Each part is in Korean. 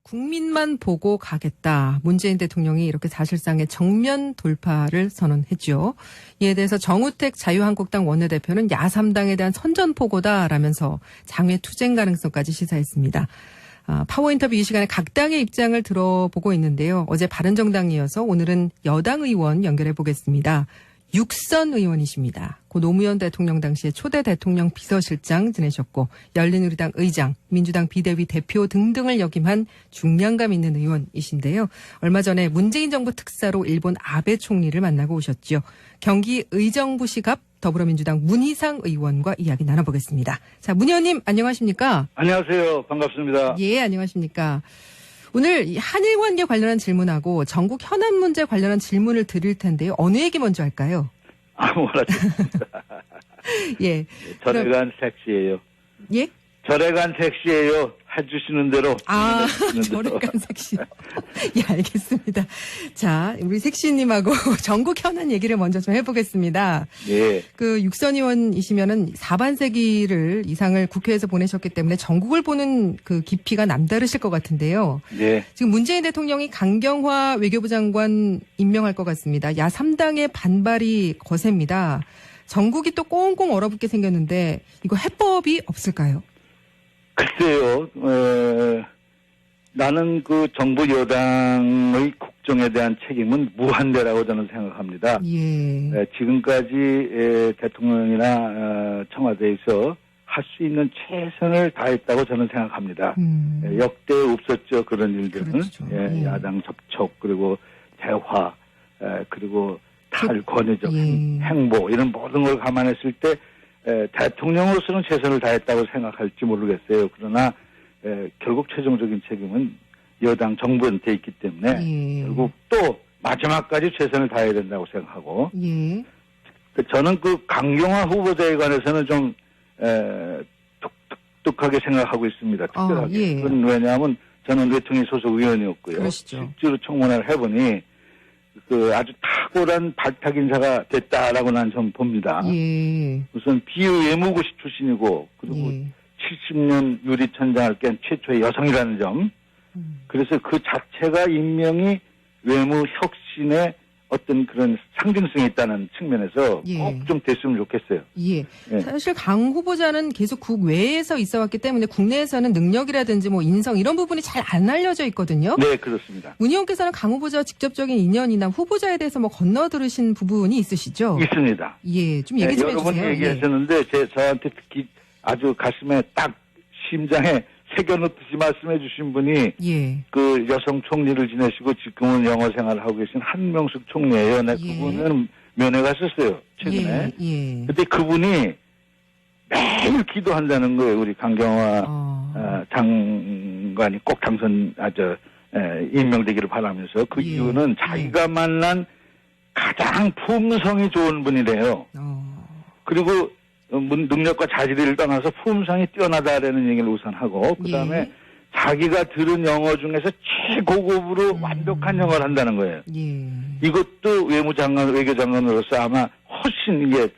국민만 보고 가겠다. 문재인 대통령이 이렇게 사실상의 정면 돌파를 선언했죠. 이에 대해서 정우택 자유한국당 원내대표는 야3당에 대한 선전포고다라면서 장외 투쟁 가능성까지 시사했습니다. 파워 인터뷰 이 시간에 각 당의 입장을 들어보고 있는데요. 어제 바른정당이어서 오늘은 여당 의원 연결해 보겠습니다. 육선 의원이십니다. 고 노무현 대통령 당시에 초대 대통령 비서실장 지내셨고 열린우리당 의장, 민주당 비대위 대표 등등을 역임한 중량감 있는 의원이신데요. 얼마 전에 문재인 정부 특사로 일본 아베 총리를 만나고 오셨죠. 경기 의정부시 갑 더불어민주당 문희상 의원과 이야기 나눠보겠습니다. 자, 문 의원님 안녕하십니까? 안녕하세요. 반갑습니다. 예, 안녕하십니까? 오늘 한일 관계 관련한 질문하고 전국 현안 문제 관련한 질문을 드릴 텐데요. 어느 얘기 먼저 할까요? 아무거나 예. 절에간 섹시예요. 예? 절에간 섹시예요. 해주시는 대로. 절에간 섹시. 예, 알겠습니다. 자, 우리 섹시님하고 전국 현안 얘기를 먼저 좀 해보겠습니다. 예. 그 육선 의원이시면은 4반세기를 이상을 국회에서 보내셨기 때문에 전국을 보는 그 깊이가 남다르실 것 같은데요. 예. 지금 문재인 대통령이 강경화 외교부 장관 임명할 것 같습니다. 야3당의 반발이 거셉니다. 전국이 또 꽁꽁 얼어붙게 생겼는데 이거 해법이 없을까요? 글쎄요. 나는 그 정부 여당의 국정에 대한 책임은 무한대라고 저는 생각합니다. 예. 지금까지 대통령이나 청와대에서 할 수 있는 최선을 다했다고 저는 생각합니다. 역대 없었죠. 그런 일들은. 그렇죠. 예. 야당 접촉 그리고 대화 그리고 탈권위적 예. 행보 이런 모든 걸 감안했을 때 대통령으로서는 최선을 다했다고 생각할지 모르겠어요. 그러나 결국 최종적인 책임은 여당 정부한테 있기 때문에 예. 결국 또 마지막까지 최선을 다해야 된다고 생각하고 예. 저는 그 강경화 후보자에 관해서는 좀 독특하게 생각하고 있습니다. 특별하게. 예. 그건 왜냐하면 저는 외통위 소속 의원이었고요. 그러시죠. 실제로 청문회를 해보니 그 아주 탁월한 발탁 인사가 됐다라고 난 좀 봅니다. 예. 우선 비외무고시 출신이고 그리고 예. 70년 유리천장을 깬 최초의 여성이라는 점. 그래서 그 자체가 임명이 외무 혁신의 어떤 그런 상징성이 있다는 측면에서 예. 꼭 좀 됐으면 좋겠어요. 예. 예. 사실 강 후보자는 계속 국외에서 있어왔기 때문에 국내에서는 능력이라든지 뭐 인성 이런 부분이 잘 안 알려져 있거든요. 네, 그렇습니다. 문 의원께서는 강 후보자와 직접적인 인연이나 후보자에 대해서 뭐 건너들으신 부분이 있으시죠? 있습니다. 예, 좀 얘기 좀 여러 번 해주세요. 얘기하셨는데 저한테 특히 아주 가슴에 딱 심장에 새겨놓듯이 말씀해 주신 분이 예. 그 여성 총리를 지내시고 지금은 영어 생활을 하고 계신 한명숙 총리예요. 나 예. 그분은 면회 갔었어요. 최근에. 예. 예. 그때 그분이 매일 기도한다는 거예요. 우리 강경화 장관이 꼭 임명되기를 바라면서 그 예. 이유는 자기가 만난 가장 품성이 좋은 분이래요. 그리고 능력과 자질을 떠나서 품성이 뛰어나다라는 얘기를 우선 하고 그다음에 예. 자기가 들은 영어 중에서 최고급으로 완벽한 영어를 한다는 거예요. 예. 이것도 외교장관으로서 아마 훨씬 이게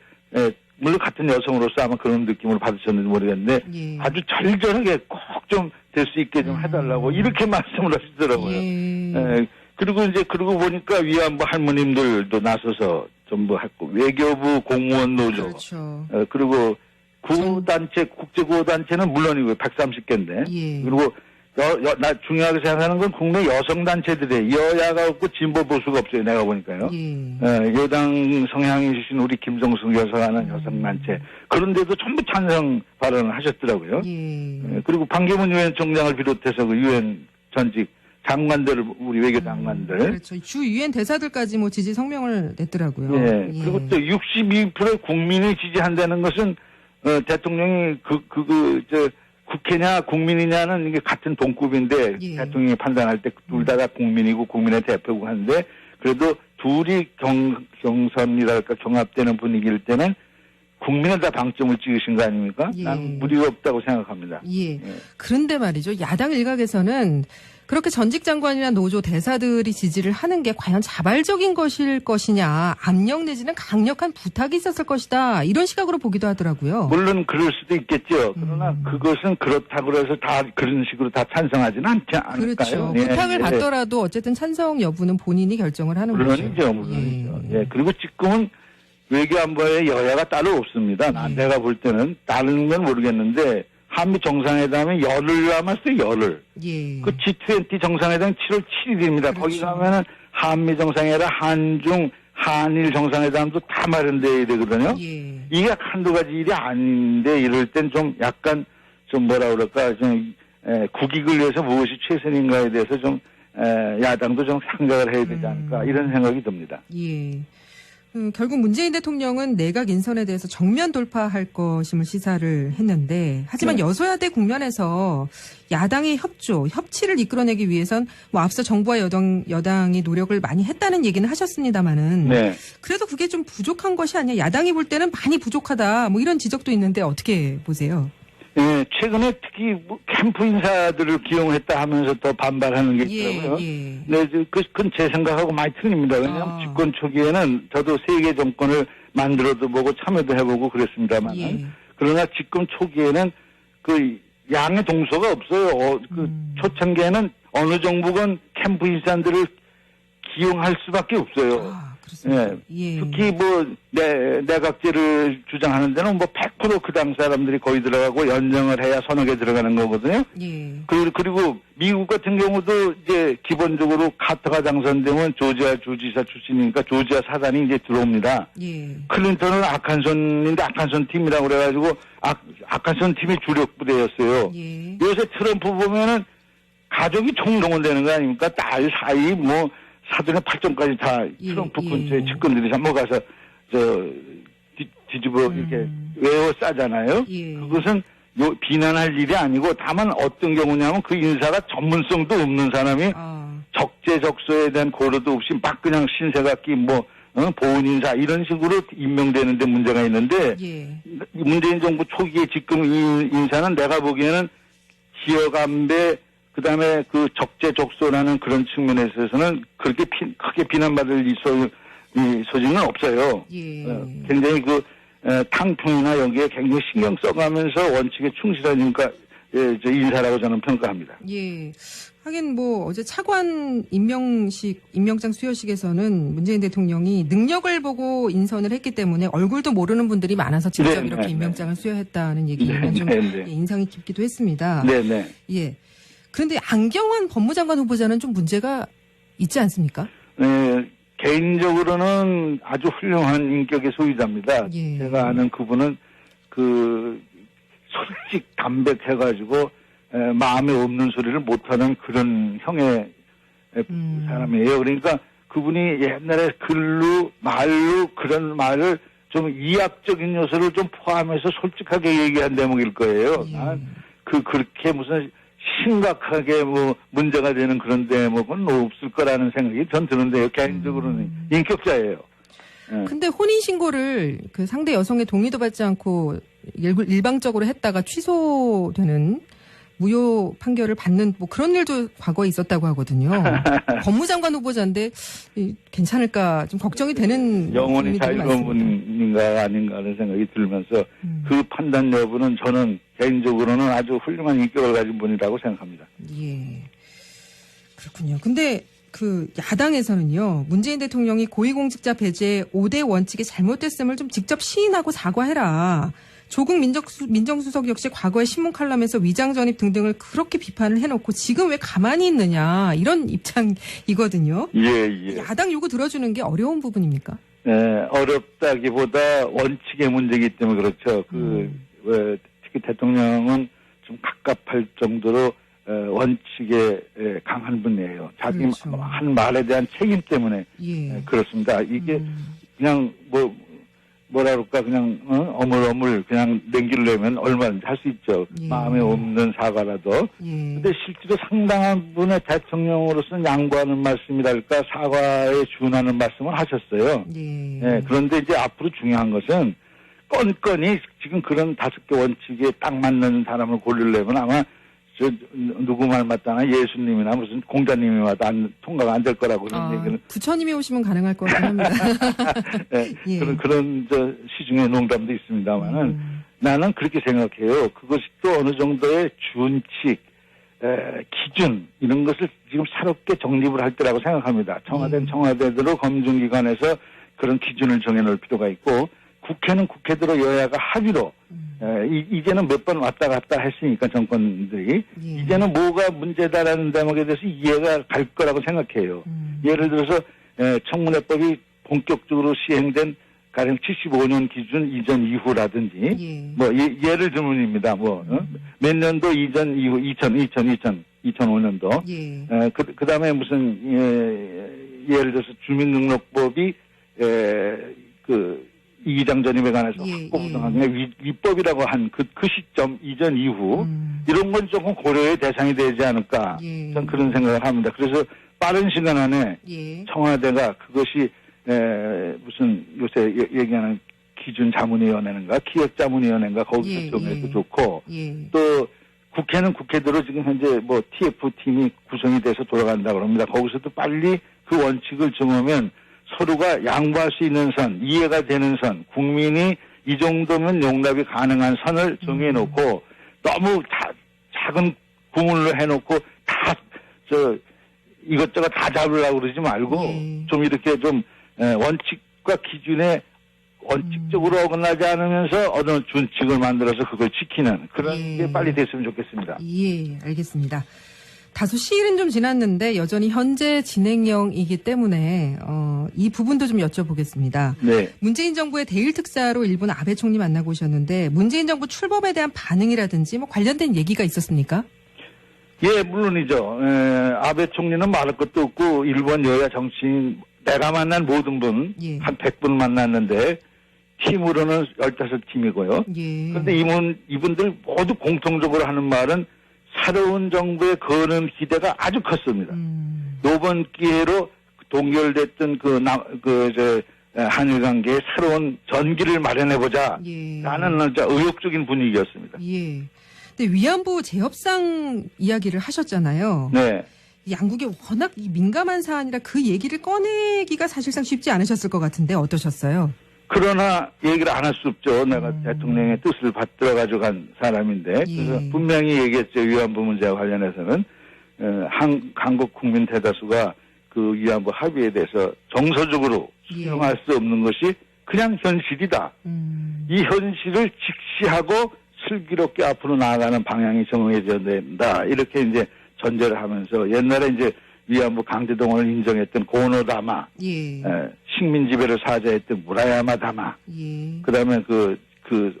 물론 같은 여성으로서 아마 그런 느낌을 받으셨는지 모르겠는데 예. 아주 절절하게 꼭 좀 될 수 있게 좀 해달라고 이렇게 말씀을 하시더라고요. 예. 그리고 이제 그러고 보니까 위안부 할머님들도 나서서 전부 했고 외교부 공무원 노조 그렇죠. 그리고 구호단체 국제구호단체는 물론이고 130개인데 예. 그리고 나 중요하게 생각하는 건 국내 여성단체들이 여야가 없고 진보 보수가 없어요. 내가 보니까요. 예. 여당 성향이신 우리 김정숙 여사가 하는 여성단체 그런데도 전부 찬성 발언을 하셨더라고요. 예. 그리고 반기문 유엔 총장을 비롯해서 그 유엔 전직 장관들 우리 외교 장관들 그렇죠. 주 유엔 대사들까지 뭐 지지 성명을 냈더라고요. 예. 그리고 또 62% 국민이 지지한다는 것은 대통령이 국회냐 국민이냐는 이게 같은 동급인데 예. 대통령이 판단할 때 둘 다 국민이고 국민의 대표고 하는데 그래도 둘이 경선이랄까 경합되는 분위기일 때는 국민에다 방점을 찍으신 거 아닙니까? 예. 난 무리가 없다고 생각합니다. 예. 그런데 말이죠. 야당 일각에서는 그렇게 전직 장관이나 노조 대사들이 지지를 하는 게 과연 자발적인 것일 것이냐, 압력 내지는 강력한 부탁이 있었을 것이다, 이런 시각으로 보기도 하더라고요. 물론 그럴 수도 있겠죠. 그러나 그것은 그렇다고 해서 다 그런 식으로 다 찬성하지는 않을까요? 그렇죠. 예, 부탁을 예. 받더라도 어쨌든 찬성 여부는 본인이 결정을 하는 물론이죠, 거죠. 물론이죠. 예. 그리고 지금은 외교안보에 여야가 따로 없습니다. 내가 볼 때는 다른 건 모르겠는데 한미 정상회담에 열흘 남았어요. 열흘. 예. 그 G20 정상회담 7월 7일입니다. 그렇죠. 거기 가면은 한미 정상회담, 한중, 한일 정상회담도 다 마련돼야 되거든요. 예. 이게 한두 가지 일이 아닌데 이럴 땐 좀 약간 좀 뭐라 그럴까 좀 국익을 위해서 무엇이 최선인가에 대해서 좀 야당도 좀 생각을 해야 되지 않을까 이런 생각이 듭니다. 예. 결국 문재인 대통령은 내각 인선에 대해서 정면 돌파할 것임을 시사를 했는데, 하지만 네. 여소야대 국면에서 야당의 협치를 이끌어내기 위해선 뭐 앞서 정부와 여당이 노력을 많이 했다는 얘기는 하셨습니다마는, 네. 그래도 그게 좀 부족한 것이 아니야. 야당이 볼 때는 많이 부족하다, 뭐 이런 지적도 있는데 어떻게 보세요? 예, 최근에 특히 뭐 캠프 인사들을 기용했다 하면서 더 반발하는 게 있더라고요. 예. 네, 그건 제 생각하고 많이 틀립니다. 왜냐하면 집권 초기에는 저도 세계 정권을 만들어도 보고 참여도 해보고 그랬습니다만, 예. 그러나 집권 초기에는 그 양의 동서가 없어요. 그 초창기에는 어느 정부건 캠프 인사들을 기용할 수밖에 없어요. 아, 그렇습니다. 예. 특히 뭐 내각제를 주장하는 데는 뭐 100% 그 당 사람들이 거의 들어가고 연정을 해야 서너 개 들어가는 거거든요. 예. 그리고 미국 같은 경우도 이제 기본적으로 카터가 당선되면 조지아 주지사 출신이니까 조지아 사단이 이제 들어옵니다. 예. 클린턴은 아칸손인데 아칸손 팀이라고 그래가지고 아칸손 팀이 주력 부대였어요. 예. 요새 트럼프 보면은 가족이 총동원되는 거 아닙니까? 딸 사이 뭐 사돈의 팔종까지 다 예, 트럼프 예. 근처에 측근들이 넘어가서 뒤집어 이렇게 외워 싸잖아요. 예. 그것은 비난할 일이 아니고 다만 어떤 경우냐면 그 인사가 전문성도 없는 사람이 적재적소에 대한 고려도 없이 막 그냥 신세가 끼 보훈 인사 이런 식으로 임명되는데 문제가 있는데 예. 문재인 정부 초기에 지금 이 인사는 내가 보기에는 지역 안배 그다음에 그 적재적소라는 그런 측면에 있어서는 그렇게 크게 비난받을 이 소지는 없어요. 예. 굉장히 그 탕평이나 여기에 굉장히 신경 써가면서 원칙에 충실하니까 저 인사라고 저는 평가합니다. 예. 하긴 뭐 어제 차관 임명장 수여식에서는 문재인 대통령이 능력을 보고 인선을 했기 때문에 얼굴도 모르는 분들이 많아서 직접 이렇게 임명장을 수여했다는 얘기는 좀 인상이 깊기도 했습니다. 네네. 예. 그런데 안경환 법무장관 후보자는 좀 문제가 있지 않습니까? 네, 개인적으로는 아주 훌륭한 인격의 소유자입니다. 예. 제가 아는 그분은 그 솔직 담백해가지고 마음에 없는 소리를 못하는 그런 형의 사람이에요. 그러니까 그분이 옛날에 글로 말로 그런 말을 좀 이학적인 요소를 좀 포함해서 솔직하게 얘기한 대목일 거예요. 예. 그렇게 무슨 심각하게 뭐 문제가 되는 그런 대목은 없을 거라는 생각이 전 드는데요. 개인적으로는 인격자예요. 예. 근데 혼인신고를 그 상대 여성의 동의도 받지 않고 일방적으로 했다가 취소되는 무효 판결을 받는 뭐 그런 일도 과거에 있었다고 하거든요. 법무장관 후보자인데 괜찮을까 좀 걱정이 되는 영혼이 국민들이 자유로운 많습니다. 분인가 아닌가 하는 생각이 들면서 그 판단 여부는 저는 개인적으로는 아주 훌륭한 인격을 가진 분이라고 생각합니다. 예. 그렇군요. 근데 그 야당에서는요. 문재인 대통령이 고위공직자 배제 5대 원칙이 잘못됐음을 좀 직접 시인하고 사과해라. 조국 민정수석 역시 과거의 신문 칼럼에서 위장 전입 등등을 그렇게 비판을 해놓고 지금 왜 가만히 있느냐 이런 입장이거든요. 예. 야당 요구 들어주는 게 어려운 부분입니까? 어렵다기보다 원칙의 문제이기 때문에 그렇죠. 특히 대통령은 좀 갑갑할 정도로 원칙에 강한 분이에요. 자기 그렇죠. 한 말에 대한 책임 때문에 예. 그렇습니다. 이게 그냥 뭐라 그럴까 그냥 어물어물 그냥 남기려면 얼마든지 할 수 있죠. 예. 마음에 없는 사과라도. 예. 근데 실제로 상당한 분의 대통령으로서는 양보하는 말씀이랄까 사과에 준하는 말씀을 하셨어요. 예. 그런데 이제 앞으로 중요한 것은 건건이 지금 그런 5개 원칙에 딱 맞는 사람을 고르려면 아마 누구 말 맞다나 예수님이나 무슨 공자님이 와도 통과가 안 될 거라고 그런 얘기는. 부처님이 오시면 가능할 것 같긴 합니다. 네, 예. 그런 시중의 농담도 있습니다만은 나는 그렇게 생각해요. 그것이 또 어느 정도의 준칙, 기준 이런 것을 지금 새롭게 정립을 할 때라고 생각합니다. 청와대는 청와대대로 검증기관에서 그런 기준을 정해놓을 필요가 있고 국회는 국회대로 여야가 합의로 이제는 몇 번 왔다 갔다 했으니까 정권들이 이제는 뭐가 문제다라는 대목에 대해서 이해가 갈 거라고 생각해요. 예를 들어서 청문회법이 본격적으로 시행된 가령 75년 기준 이전 이후라든지 뭐 예를 들면입니다. 몇 년도 이전 이후 2005년도 그다음에 무슨 예를 들어서 주민등록법이 이기장 전입에 관해서 확보 부당하게 위법이라고 한 그 시점 이전 이후 이런 건 조금 고려의 대상이 되지 않을까 저는 그런 생각을 합니다. 그래서 빠른 시간 안에 청와대가 그것이 무슨 요새 얘기하는 기준자문위원회인가 기획자문위원회인가 거기서 정해도 좋고 또 국회는 국회대로 지금 현재 뭐 TF팀이 구성이 돼서 돌아간다고 합니다. 거기서도 빨리 그 원칙을 정하면 서로가 양보할 수 있는 선, 이해가 되는 선, 국민이 이 정도면 용납이 가능한 선을 정해놓고 너무 작은 구문으로 해놓고 이것저것 다 잡으려고 그러지 말고 좀 이렇게 좀 원칙과 기준에 원칙적으로 어긋나지 않으면서 어느 준칙을 만들어서 그걸 지키는 그런 게 빨리 됐으면 좋겠습니다. 예, 알겠습니다. 다소 시일은 좀 지났는데 여전히 현재 진행형이기 때문에 이 부분도 좀 여쭤보겠습니다. 네. 문재인 정부의 대일 특사로 일본 아베 총리 만나고 오셨는데 문재인 정부 출범에 대한 반응이라든지 뭐 관련된 얘기가 있었습니까? 예, 물론이죠. 아베 총리는 말할 것도 없고 일본 여야 정치인 내가 만난 모든 분 한 100분 만났는데 팀으로는 15팀이고요. 그런데 이분들 모두 공통적으로 하는 말은 새로운 정부에 거는 기대가 아주 컸습니다. 이번 기회로 동결됐던 한일 관계의 새로운 전기를 마련해보자. 라는 의욕적인 분위기였습니다. 예. 근데 위안부 재협상 이야기를 하셨잖아요. 네. 양국이 워낙 민감한 사안이라 그 얘기를 꺼내기가 사실상 쉽지 않으셨을 것 같은데 어떠셨어요? 그러나 얘기를 안 할 수 없죠. 내가 대통령의 뜻을 받들어 가지고 간 사람인데 그래서 분명히 얘기했죠. 위안부 문제와 관련해서는 한국 국민 대다수가 그 위안부 합의에 대해서 정서적으로 수용할 수 없는 것이 그냥 현실이다. 이 현실을 직시하고 슬기롭게 앞으로 나아가는 방향이 정해져야 된다. 이렇게 이제 전제를 하면서 옛날에 이제 위안부 강제동원을 인정했던 고노다마, 식민 지배를 사죄했던 무라야마 다마, 그다음에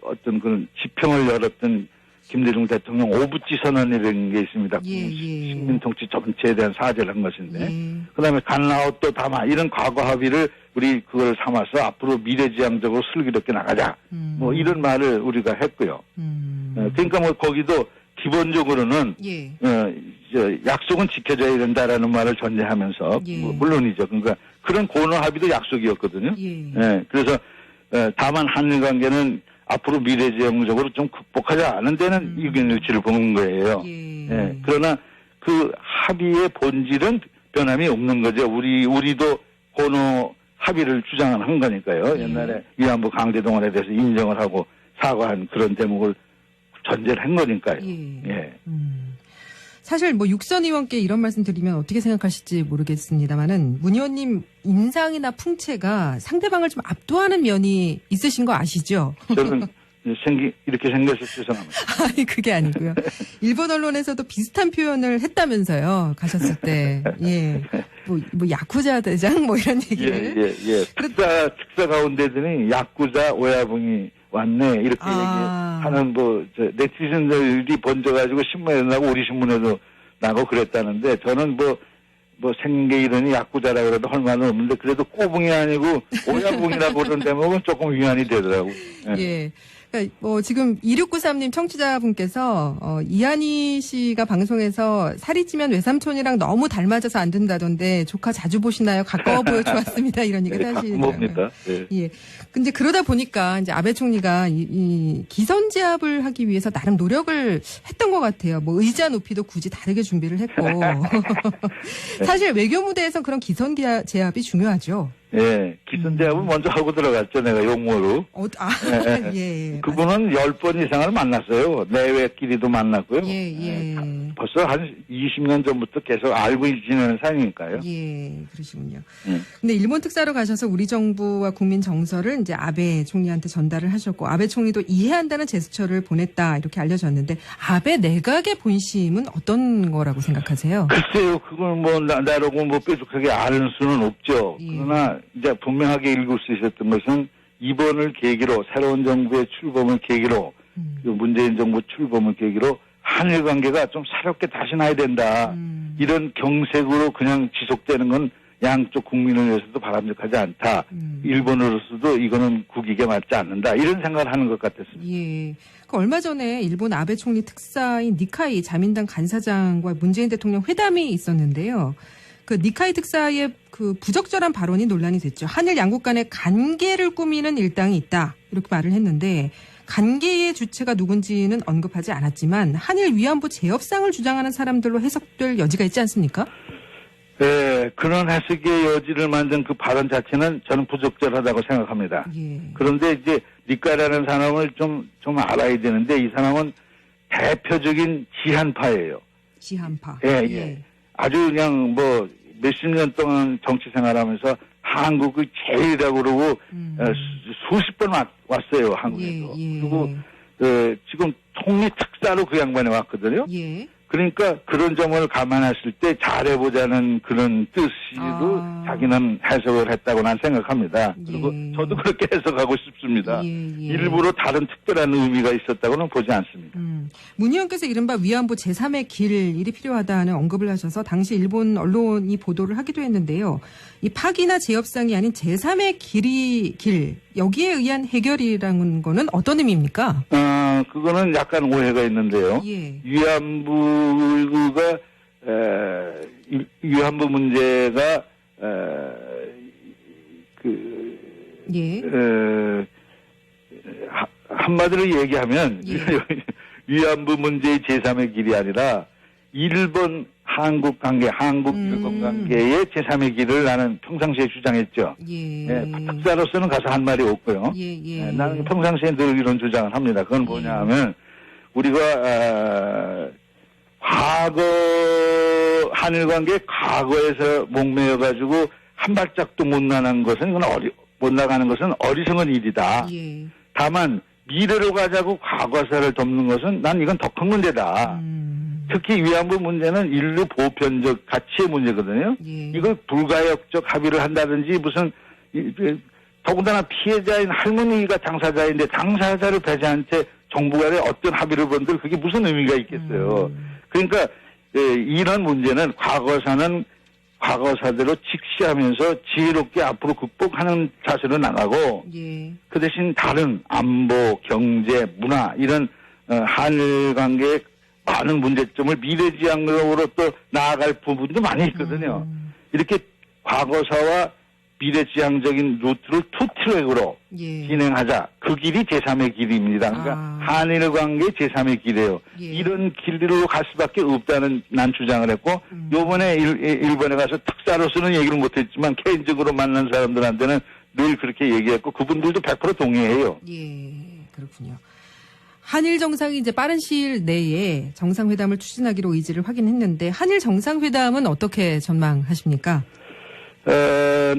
어떤 그런 지평을 열었던 김대중 대통령 오부지 선언이라는 게 있습니다. 식민 통치 전체에 대한 사죄를 한 것인데, 그다음에 간라오또 다마 이런 과거 합의를 우리 그걸 삼아서 앞으로 미래지향적으로 슬기롭게 나가자. 뭐 이런 말을 우리가 했고요. 그러니까 뭐 거기도 기본적으로는 약속은 지켜져야 된다라는 말을 전제하면서 물론이죠. 그러니까 그런 고노 합의도 약속이었거든요. 그래서 다만 한일 관계는 앞으로 미래지향적으로 좀 극복하지 않은 데는 의견 일치를 보는 거예요. 그러나 그 합의의 본질은 변함이 없는 거죠. 우리도 고노 합의를 주장을 한 거니까요. 옛날에 위안부 강제동원에 대해서 인정을 하고 사과한 그런 대목을 전제를 한 거니까요. 사실 뭐 육선 의원께 이런 말씀 드리면 어떻게 생각하실지 모르겠습니다만은 문 의원님 인상이나 풍채가 상대방을 좀 압도하는 면이 있으신 거 아시죠? 저는 이렇게 생겨서 죄송합니다. 아니 그게 아니고요. 일본 언론에서도 비슷한 표현을 했다면서요. 가셨을 때. 뭐 야쿠자 대장 뭐 이런 얘기를. 특사 가운데더니 야쿠자 오야붕이 왔네 이렇게 얘기하는 네티즌들이 번져가지고 신문에 나고 우리 신문에도 나고 그랬다는데 저는 뭐 생긴 게 이러니 야쿠자라 그래도 할 말은 없는데 그래도 꼬붕이 아니고 오야붕이라고 그런 대목은 조금 위안이 되더라고요. 그러니까 뭐 지금 2693님 청취자분께서 이한희 씨가 방송에서 살이 찌면 외삼촌이랑 너무 닮아져서 안 된다던데 조카 자주 보시나요? 가까워 보여 좋았습니다. 이런 얘기 사실. 봅니다. 네. 예. 근데 그러다 보니까 이제 아베 총리가 이 기선제압을 하기 위해서 나름 노력을 했던 것 같아요. 뭐 의자 높이도 굳이 다르게 준비를 했고. 사실 외교 무대에서 그런 기선제압이 중요하죠. 예, 기선제압은 먼저 하고 들어갔죠, 내가 용모로. 예. 그분은 10번 이상을 만났어요. 내외끼리도 만났고요. 예. 벌써 한 20년 전부터 계속 알고 지내는 사이니까요. 예, 그러시군요. 근데 일본 특사로 가셔서 우리 정부와 국민 정서를 이제 아베 총리한테 전달을 하셨고, 아베 총리도 이해한다는 제스처를 보냈다, 이렇게 알려졌는데, 아베 내각의 본심은 어떤 거라고 생각하세요? 글쎄요, 그걸 뭐, 나라고 뭐 뾰족하게 아는 수는 없죠. 예. 그러나, 이제 분명하게 읽을 수 있었던 것은, 이번을 계기로, 새로운 정부의 출범을 계기로, 문재인 정부 출범을 계기로, 한일 관계가 좀 새롭게 다시 나야 된다. 이런 경색으로 그냥 지속되는 건 양쪽 국민을 위해서도 바람직하지 않다. 일본으로서도 이거는 국익에 맞지 않는다. 이런 생각을 하는 것 같았습니다. 예. 얼마 전에 일본 아베 총리 특사인 니카이 자민당 간사장과 문재인 대통령 회담이 있었는데요. 그 니카이 특사의 그 부적절한 발언이 논란이 됐죠. 한일 양국 간의 관계를 꾸미는 일당이 있다. 이렇게 말을 했는데 관계의 주체가 누군지는 언급하지 않았지만 한일 위안부 재협상을 주장하는 사람들로 해석될 여지가 있지 않습니까? 네, 그런 해석의 여지를 만든 그 발언 자체는 저는 부적절하다고 생각합니다. 예. 그런데 이제 니카라는 사람을 좀 알아야 되는데 이 사람은 대표적인 지한파예요. 지한파. 예. 아주 그냥 뭐 몇십 년 동안 정치 생활하면서 한국의 제일이라고 그러고 수십 번 왔어요, 한국에도. 예. 그리고 지금 통일 특사로 그 양반이 왔거든요. 예. 그러니까 그런 점을 감안했을 때 잘해보자는 그런 뜻으로 자기는 해석을 했다고 난 생각합니다. 그리고 저도 그렇게 해석하고 싶습니다. 일부러 다른 특별한 의미가 있었다고는 보지 않습니다. 문 의원께서 이른바 위안부 제3의 길이 필요하다는 언급을 하셔서 당시 일본 언론이 보도를 하기도 했는데요. 이 파기나 재협상이 아닌 제3의 길 여기에 의한 해결이라는 거는 어떤 의미입니까? 그거는 약간 오해가 있는데요. 예. 위안부 문제가 한마디로 얘기하면 위안부 문제의 제3의 길이 아니라 일본 한국 관계, 한국-일본 관계의 제3의 길을 나는 평상시에 주장했죠. 특사로서는 가서 한 말이 없고요. 나는 평상시에 늘 이런 주장을 합니다. 그건 뭐냐 하면 우리가 과거 한일 관계 과거에서 목매여가지고 한 발짝도 못 나가는 것은 어리석은 일이다. 다만 미래로 가자고 과거사를 덮는 것은 난 이건 더 큰 문제다. 특히 위안부 문제는 인류 보편적 가치의 문제거든요. 이걸 불가역적 합의를 한다든지 무슨 더군다나 피해자인 할머니가 당사자인데 당사자를 배제한 채 정부 간에 어떤 합의를 본들 그게 무슨 의미가 있겠어요. 그러니까 이런 문제는 과거사는 과거사대로 직시하면서 지혜롭게 앞으로 극복하는 자세로 나가고 그 대신 다른 안보, 경제, 문화 이런 한일 관계의 많은 문제점을 미래지향으로 또 나아갈 부분도 많이 있거든요. 이렇게 과거사와 미래지향적인 루트를 투트랙으로 진행하자. 그 길이 제3의 길입니다. 그러니까 한일 관계 제3의 길이에요. 이런 길로 갈 수밖에 없다는 난 주장을 했고 요번에 일본에 가서 특사로서는 얘기를 못했지만 개인적으로 만난 사람들한테는 늘 그렇게 얘기했고 그분들도 100% 동의해요. 예, 그렇군요. 한일 정상이 이제 빠른 시일 내에 정상회담을 추진하기로 의지를 확인했는데 한일 정상회담은 어떻게 전망하십니까?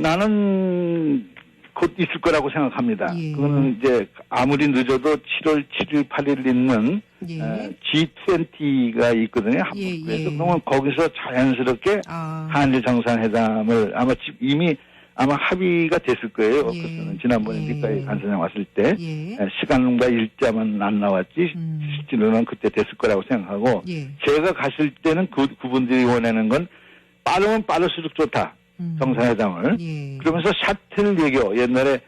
나는 곧 있을 거라고 생각합니다. 그거는 이제 아무리 늦어도 7월 7일, 8일 있는 G20가 있거든요. 그래서 그러면 거기서 자연스럽게 한일 정상회담을 이미 합의가 됐을 거예요. 그래서는 지난번에 니카이 간사장 왔을 때 시간과 일자만 안 나왔지 실제로는 그때 됐을 거라고 생각하고 제가 갔을 때는 그분들이 원하는 건 빠르면 빠를수록 좋다. 정상회담을. 그러면서 샤틀 외교 옛날에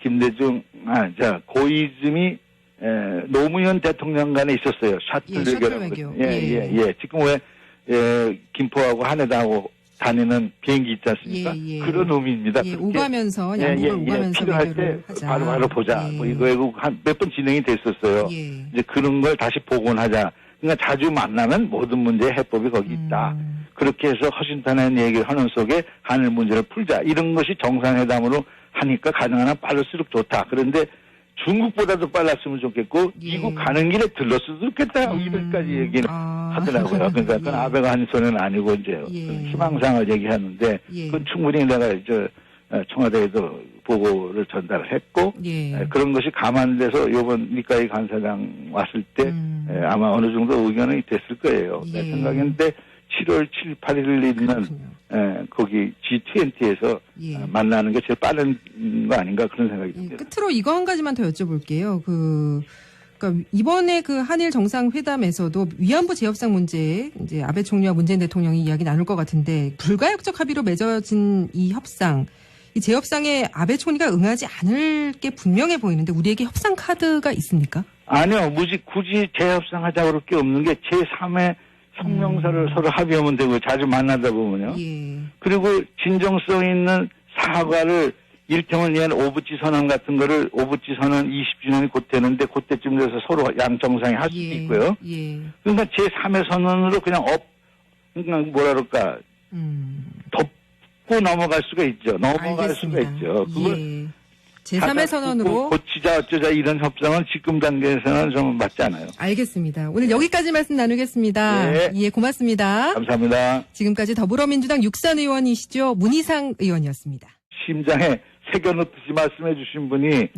김대중 고이즈미 노무현 대통령 간에 있었어요. 셔틀 셔틀 외교라고. 외교. 지금 김포하고羽田하고 다니는 비행기 있지 않습니까? 그런 의미입니다. 오가면서 양국을 오가면서 필요할 때 외교를 하자. 바로 보자. 뭐 이거 한 몇 번 진행이 됐었어요. 이제 그런 걸 다시 복원하자. 그러니까 자주 만나면 모든 문제의 해법이 거기 있다. 그렇게 해서 허심탄회한 얘기를 하는 속에 한일 문제를 풀자. 이런 것이 정상회담으로 하니까 가능한 한 빠를수록 좋다. 그런데 중국보다도 빨랐으면 좋겠고 미국 가는 길에 들렀어도 좋겠다. 이런까지 얘기를 하더라고요. 그러니까 그건 아베가 한 소리는 아니고 이제 희망상을 얘기하는데 그건 충분히 내가 청와대에도 보고를 전달을 했고 그런 것이 감안돼서 이번 니카이 간사장 왔을 때 아마 어느 정도 의견이 됐을 거예요. 내 생각인데 7월 7, 8일 있는 거기 G20에서 만나는 게 제일 빠른 거 아닌가 그런 생각이 듭니다. 끝으로 이거 한 가지만 더 여쭤볼게요. 그러니까 이번에 그 한일 정상회담에서도 위안부 재협상 문제 이제 아베 총리와 문재인 대통령이 이야기 나눌 것 같은데 불가역적 합의로 맺어진 이 협상, 이 재협상에 아베 총리가 응하지 않을 게 분명해 보이는데 우리에게 협상 카드가 있습니까? 아니요, 굳이 재협상하자고 그럴 게 없는 게 제3의 성명서를 서로 합의하면 되고 자주 만나다 보면요. 그리고 진정성 있는 사과를 일테면 오부치 선언 같은 거를 오부치 선언 20주년이 곧 되는데 그때쯤 돼서 서로 양 정상이 할 수도 있고요. 그러니까 제3의 선언으로 그냥 그냥 뭐라 그럴까 덮고 넘어갈 수가 있죠. 수가 있죠. 그걸 제3의 선언으로 고치자 어쩌자 이런 협상은 지금 단계에서는 좀 맞지 않아요. 알겠습니다. 오늘 여기까지 말씀 나누겠습니다. 고맙습니다. 감사합니다. 지금까지 더불어민주당 육산 의원이시죠. 문희상 의원이었습니다. 심장에 새겨놓듯이 말씀해 주신 분이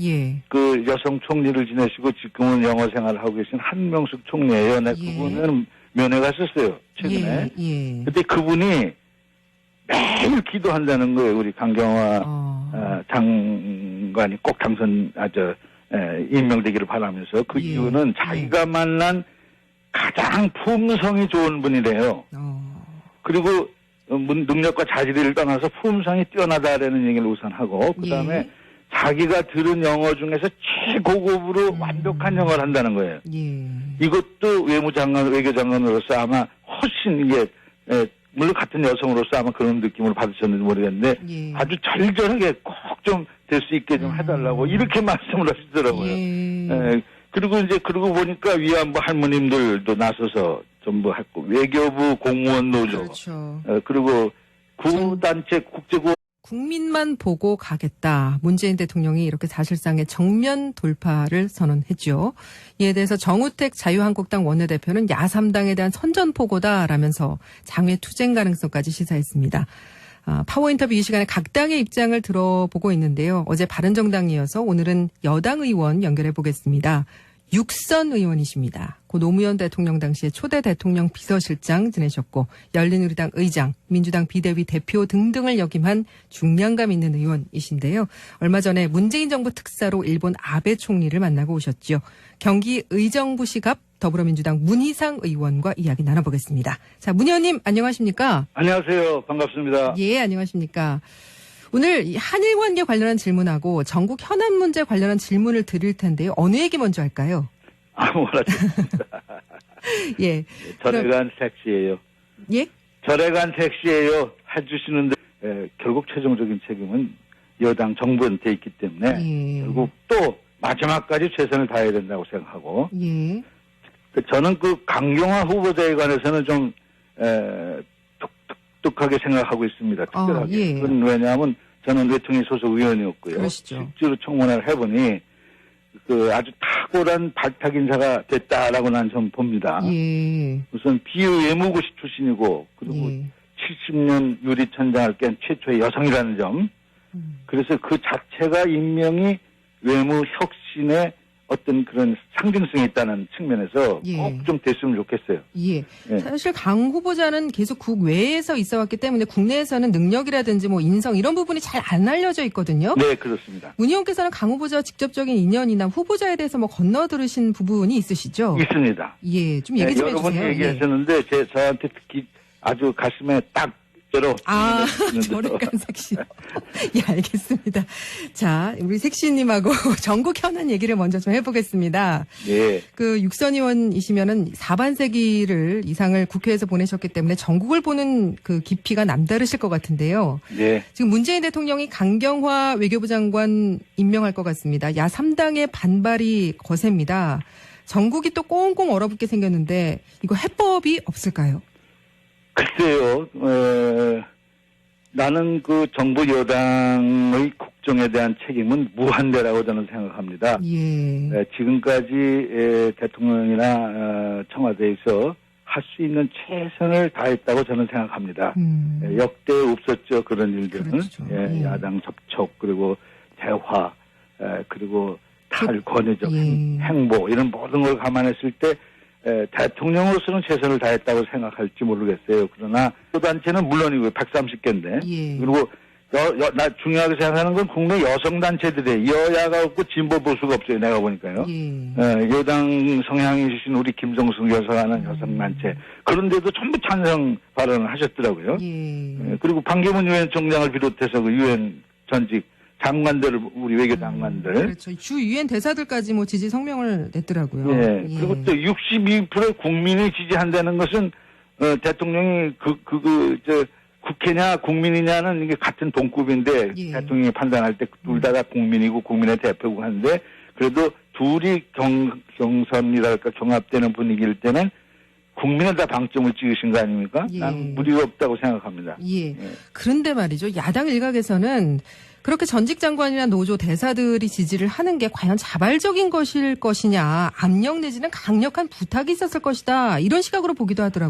그 여성 총리를 지내시고 지금은 영어 생활을 하고 계신 한명숙 총리예요. 그분은 면회 갔었어요. 최근에. 근데 그분이 매일 기도한다는 거예요. 우리 강경화 장관이 꼭 임명되기를 바라면서 그 이유는 자기가 만난 가장 품성이 좋은 분이래요. 그리고 능력과 자질을 떠나서 품성이 뛰어나다라는 얘기를 우선 하고 그다음에 자기가 들은 영어 중에서 최고급으로 완벽한 영어를 한다는 거예요. 이것도 외교장관으로서 아마 훨씬 이게 물론 같은 여성으로서 아마 그런 느낌을 받으셨는지 모르겠는데 아주 절절하게 꼭 좀 될 수 있게 좀 해달라고 이렇게 말씀을 하시더라고요. 그리고 보니까 위안부 할머님들도 나서서 전부 했고 외교부 공무원 노조 그리고 구단체 국제구 국민만 보고 가겠다. 문재인 대통령이 이렇게 사실상의 정면 돌파를 선언했죠. 이에 대해서 정우택 자유한국당 원내대표는 야3당에 대한 선전포고다라면서 장외 투쟁 가능성까지 시사했습니다. 파워 인터뷰 이 시간에 각 당의 입장을 들어보고 있는데요. 어제 바른정당이어서 오늘은 여당 의원 연결해 보겠습니다. 육선 의원이십니다. 고 노무현 대통령 당시에 초대 대통령 비서실장 지내셨고 열린우리당 의장, 민주당 비대위 대표 등등을 역임한 중량감 있는 의원이신데요. 얼마 전에 문재인 정부 특사로 일본 아베 총리를 만나고 오셨죠. 경기 의정부시 갑 더불어민주당 문희상 의원과 이야기 나눠보겠습니다. 자, 문 의원님 안녕하십니까? 안녕하세요. 반갑습니다. 예, 안녕하십니까? 오늘 이 한일 관계 관련한 질문하고 전국 현안 문제 관련한 질문을 드릴 텐데요. 어느 얘기 먼저 할까요? 아무거나 좋습니다. 절에간 섹시예요. 절에간 섹시예요. 해주시는데 결국 최종적인 책임은 여당 정부한테 있기 때문에 결국 또 마지막까지 최선을 다해야 된다고 생각하고 저는 그 강경화 후보자에 관해서는 좀 독특하게 생각하고 있습니다. 특별하게. 그건 왜냐하면 저는 외통위 소속 의원이었고요. 그러시죠. 실제로 청문회를 해보니 그 아주 탁월한 발탁 인사가 됐다라고 난 좀 봅니다. 우선 비외무고시 출신이고 그리고 70년 유리천장을 깬 최초의 여성이라는 점. 그래서 그 자체가 임명이 외무 혁신의 어떤 그런 상징성이 있다는 측면에서 꼭 좀 됐으면 좋겠어요. 사실 강 후보자는 계속 국외에서 있어왔기 때문에 국내에서는 능력이라든지 뭐 인성 이런 부분이 잘 안 알려져 있거든요. 네, 그렇습니다. 문 의원께서는 강 후보자와 직접적인 인연이나 후보자에 대해서 뭐 건너들으신 부분이 있으시죠? 있습니다. 좀 얘기 좀 여러 번 해주세요. 얘기하셨는데 저한테 특히 아주 가슴에 딱 저로. 아, 조력관 색시. 예, 알겠습니다. 자, 우리 색시님하고 전국 현안 얘기를 먼저 좀 해보겠습니다. 예. 그 육선 의원이시면은 4반세기를 이상을 국회에서 보내셨기 때문에 전국을 보는 그 깊이가 남다르실 것 같은데요. 예. 지금 문재인 대통령이 강경화 외교부 장관 임명할 것 같습니다. 야3당의 반발이 거셉니다. 전국이 또 꽁꽁 얼어붙게 생겼는데 이거 해법이 없을까요? 글쎄요, 나는 그 정부 여당의 국정에 대한 책임은 무한대라고 저는 생각합니다. 예. 지금까지 대통령이나 청와대에서 할 수 있는 최선을 다했다고 저는 생각합니다. 역대 없었죠, 그런 일들은. 그렇죠. 예. 야당 접촉, 그리고 대화, 그리고 탈권위적 예. 행보, 이런 모든 걸 감안했을 때 대통령으로서는 최선을 다했다고 생각할지 모르겠어요. 그러나 그 단체는 물론이고 130개인데 예. 그리고 나 중요하게 생각하는 건 국내 여성단체들의 여야가 없고 진보 보수가 없어요. 내가 보니까요. 예. 여당 성향이신 우리 김정숙 여사라는 여성단체 그런데도 전부 찬성 발언을 하셨더라고요. 예. 그리고 반기문 유엔 총장을 비롯해서 그 유엔 전직 장관들, 우리 외교 장관들. 그렇죠. 주 유엔 대사들까지 뭐 지지 성명을 냈더라고요. 예. 그리고 또 62% 국민이 지지한다는 것은, 대통령이 국회냐 국민이냐는 이게 같은 동급인데, 예. 대통령이 판단할 때 둘 다 국민이고 국민의 대표고 하는데, 그래도 둘이 경선이랄까 경합되는 분위기일 때는 국민은 다 방점을 찍으신 거 아닙니까? 예. 나는 무리가 없다고 생각합니다. 예. 그런데 말이죠. 야당 일각에서는 그렇게 전직 장관이나 노조 대사들이 지지를 하는 게 과연 자발적인 것일 것이냐, 압력 내지는 강력한 부탁이 있었을 것이다. 이런 시각으로 보기도 하더라고요.